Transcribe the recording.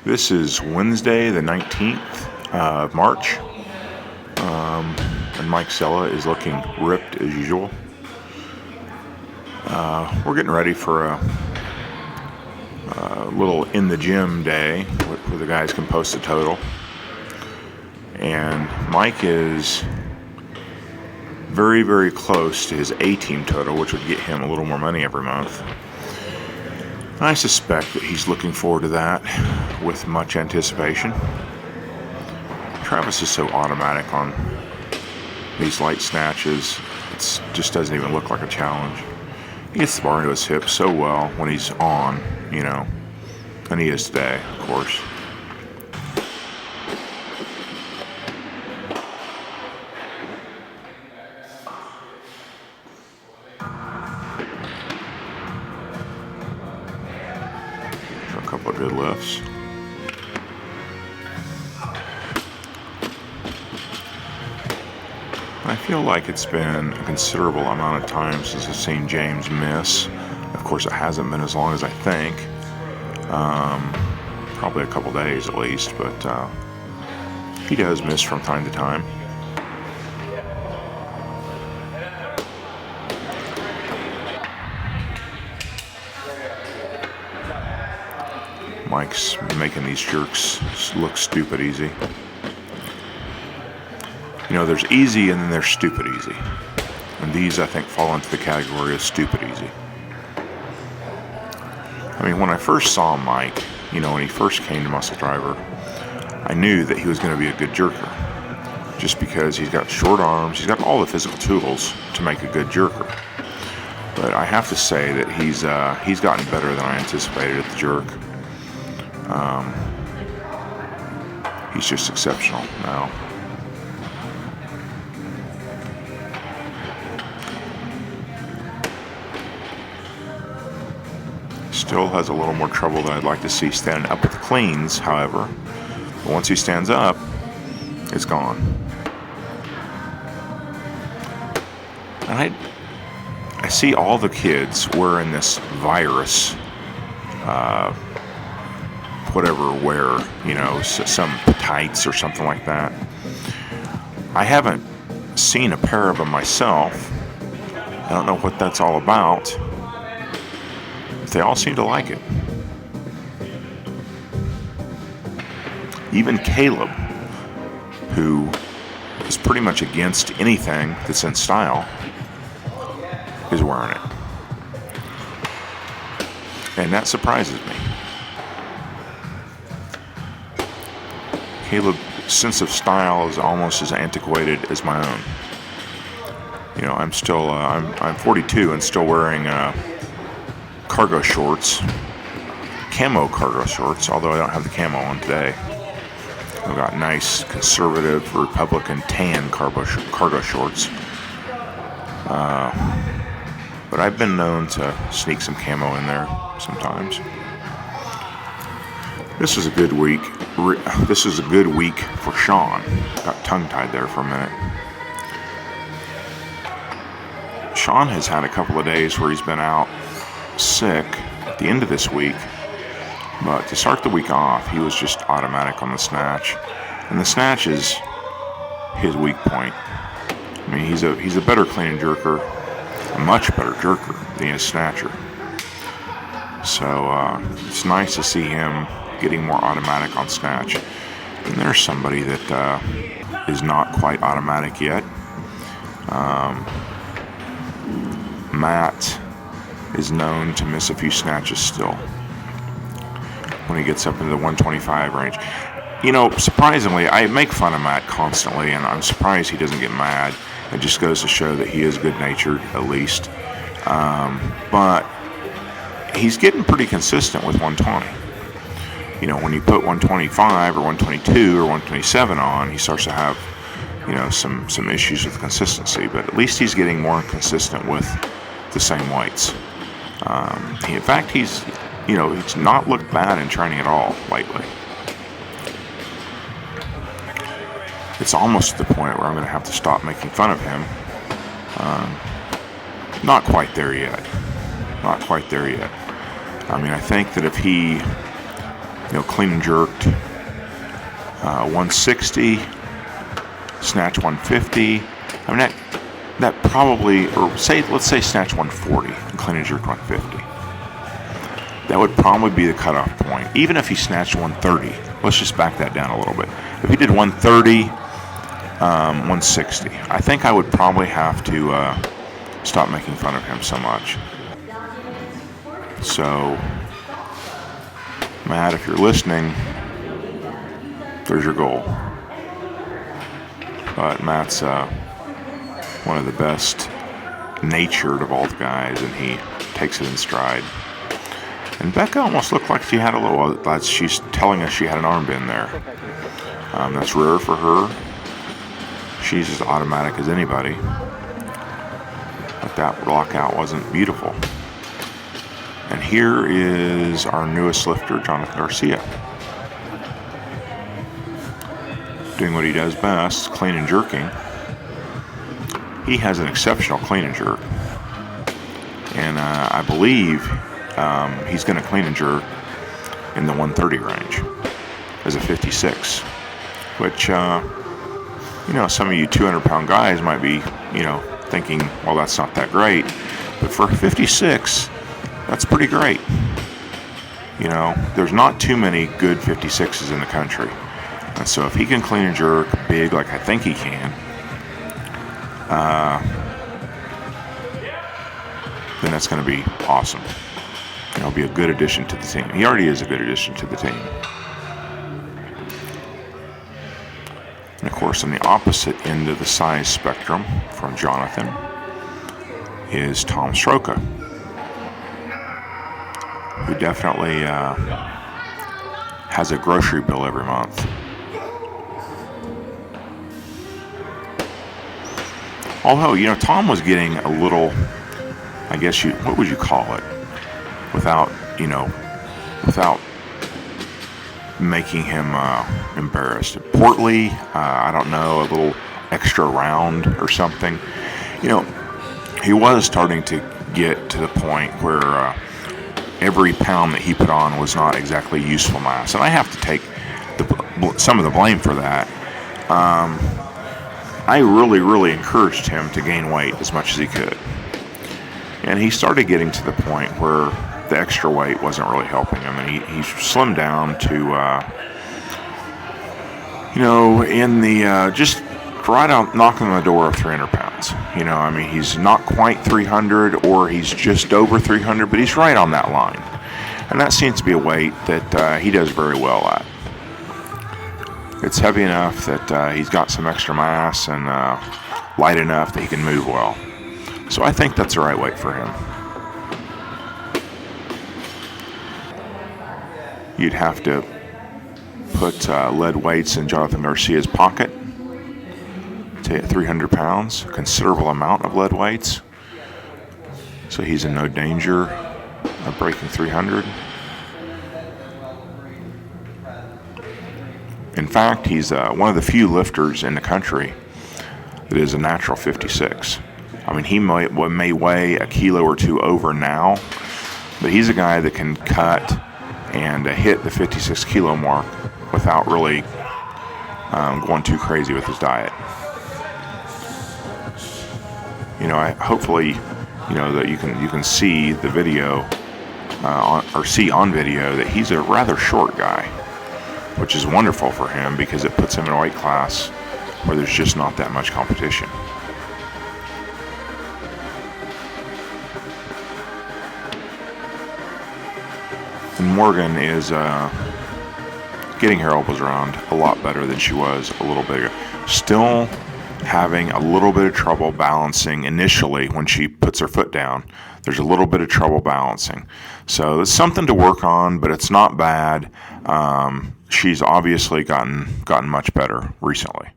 This is Wednesday, the 19th of March, and Mike Cella is looking ripped as usual. We're getting ready for a little in the gym day where the guys can post a total. And Mike is very, very close to his A-team total, which would get him a little more money every month. I suspect that he's looking forward to that with much anticipation. Travis is so automatic on these light snatches, it just doesn't even look like a challenge. He gets the bar into his hips so well when he's on, and he is today, of course. A couple of good lifts. I feel like it's been a considerable amount of time since I've seen James miss. Of course, it hasn't been as long as I think. Probably a couple days at least, but he does miss from time to time. Mike's making these jerks look stupid easy. There's easy and then there's stupid easy. And these, I think, fall into the category of stupid easy. When I first saw Mike, when he first came to MuscleDriver, I knew that he was going to be a good jerker. Just because he's got short arms, he's got all the physical tools to make a good jerker. But I have to say that he's gotten better than I anticipated at the jerk. He's just exceptional now. Still has a little more trouble than I'd like to see standing up with the cleans, however. But once he stands up, it's gone. And I see all the kids wearing this virus, some tights or something like that. I haven't seen a pair of them myself. I don't know what that's all about. They all seem to like it. Even Caleb, who is pretty much against anything that's in style, is wearing it. And that surprises me. Caleb's sense of style is almost as antiquated as my own. I'm still, I'm 42 and still wearing cargo shorts, camo cargo shorts, although I don't have the camo on today. I've got nice conservative Republican tan cargo shorts. But I've been known to sneak some camo in there sometimes. This was a good week. This was a good week for Shawn. Got tongue-tied there for a minute. Shawn has had a couple of days where he's been out sick at the end of this week, but to start the week off, he was just automatic on the snatch, and the snatch is his weak point. He's a better clean and jerker, a much better jerker than he is snatcher. So it's nice to see him getting more automatic on snatch. And there's somebody that is not quite automatic yet. Matt is known to miss a few snatches still when he gets up into the 125 range. Surprisingly, I make fun of Matt constantly, and I'm surprised he doesn't get mad. It just goes to show that he is good-natured, at least. But he's getting pretty consistent with 120. When you put 125 or 122 or 127 on, he starts to have, some issues with consistency. But at least he's getting more consistent with the same weights. In fact, he's not looked bad in training at all lately. It's almost to the point where I'm going to have to stop making fun of him. Not quite there yet. I think that if he clean and jerked 160, snatch 150. I mean, that probably, or let's say snatch 140 and clean and jerk 150. That would probably be the cutoff point. Even if he snatched 130, let's just back that down a little bit. If he did 130, 160, I think I would probably have to stop making fun of him so much. So, Matt, if you're listening, there's your goal. But Matt's one of the best natured of all the guys, and he takes it in stride. And Becca almost looked like she had a little, she's telling us she had an arm bend there. That's rare for her. She's as automatic as anybody. But that lockout wasn't beautiful. And here is our newest lifter, Jonathan Garcia. Doing what he does best, clean and jerking. He has an exceptional clean and jerk. And I believe he's going to clean and jerk in the 130 range as a 56, which, some of you 200-pound guys might be, thinking, well, that's not that great. But for a 56, that's pretty great. There's not too many good 56s in the country. And so if he can clean and jerk big like I think he can, then that's going to be awesome. He'll be a good addition to the team. He already is a good addition to the team. And of course, on the opposite end of the size spectrum from Jonathan is Tom Stroka, who definitely has a grocery bill every month. Although, Tom was getting a little, I guess what would you call it? Without making him embarrassed. Portly, I don't know, a little extra round or something. He was starting to get to the point where every pound that he put on was not exactly useful mass. And I have to take some of the blame for that. I really, really encouraged him to gain weight as much as he could. And he started getting to the point where the extra weight wasn't really helping him, and he slimmed down to, in the just right out knocking on the door of 300 pounds. He's not quite 300, or he's just over 300, but he's right on that line, and that seems to be a weight that he does very well at. It's heavy enough that he's got some extra mass, and light enough that he can move well. So I think that's the right weight for him. You'd have to put lead weights in Jonathan Garcia's pocket at 300 pounds, a considerable amount of lead weights. So he's in no danger of breaking 300. In fact, he's one of the few lifters in the country that is a natural 56. He may weigh a kilo or two over now, but he's a guy that can cut and hit the 56 kilo mark without really going too crazy with his diet. Hopefully, that you can see the video see on video that he's a rather short guy, which is wonderful for him because it puts him in a weight class where there's just not that much competition. And Morgan is getting her elbows around a lot better than she was a little bit ago. Still having a little bit of trouble balancing initially when she puts her foot down. There's a little bit of trouble balancing. So it's something to work on, but it's not bad. She's obviously gotten much better recently.